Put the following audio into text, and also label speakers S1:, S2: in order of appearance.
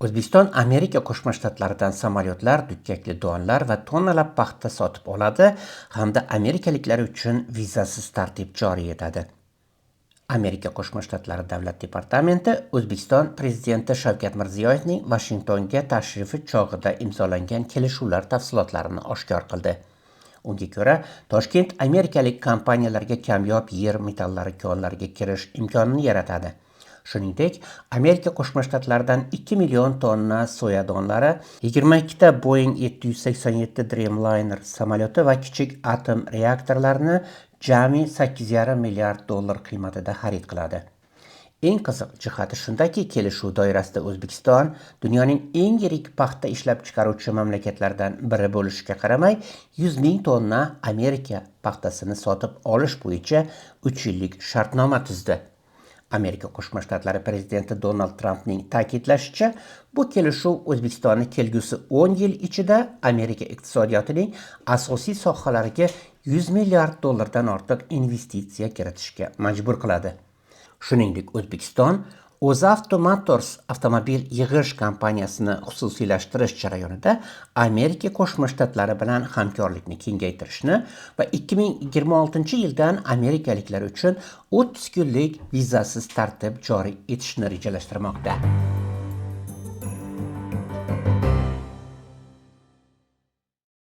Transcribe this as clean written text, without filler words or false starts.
S1: O'zbekiston Amerika Qo'shma Shtatlaridan samolyotlar, dukkakli donlar va tonnalab paxta sotib oladi hamda amerikaliklar uchun vizasiz tartib joriy etadi. Amerika Qo'shma Shtatlari Davlat departamenti O'zbekiston Prezidenti Shavkat Mirziyoyevning Vashingtonga tashrifi chog'ida imzolangan kelishuvlar tafsilotlarini oshkor qildi. Unga ko'ra, Toshkent amerikalik kompaniyalarga kamyob yer metallari konlariga kirish imkonini yaratadi. Shuningdek, Amerika Qo'shma Shtatlaridan 2 million tonna soya donlari, 22 ta Boeing 787 Dreamliner samolyoti va kichik atom reaktorlarini jami 8,5 milliard dollar qiymatida xarid qiladi. Eng qiziq jihati shundaki, kelishuv doirasida O'zbekiston dunyoning eng yirik paxta ishlab chiqaruvchi mamlakatlardan biri bo'lishiga qaramay, 100 ming tonna Amerika paxtasini sotib olish bo'yicha 3 yillik shartnoma tuzdi. Amerika Qo'shma Shtatlari prezidenti Donald Trampning ta'kidlashicha, bu kelishuv O'zbekistonni kelgusi 10 yil ichida Amerika iqtisodiyotining asosiy sohalariga 100 milliard dollardan ortiq investitsiya kiritishga majbur qiladi. Shuningdek, O'zbekiston UzAuto Motors avtomobil yig'ish kompaniyasini xususiylashtirish jarayonida Amerika Qo'shma Shtatlari bilan hamkorlikni kengaytirishni va 2026-yildan amerikaliklar uchun 30 kunlik vizasiz tartib joriy etishni rejalashtirmoqda.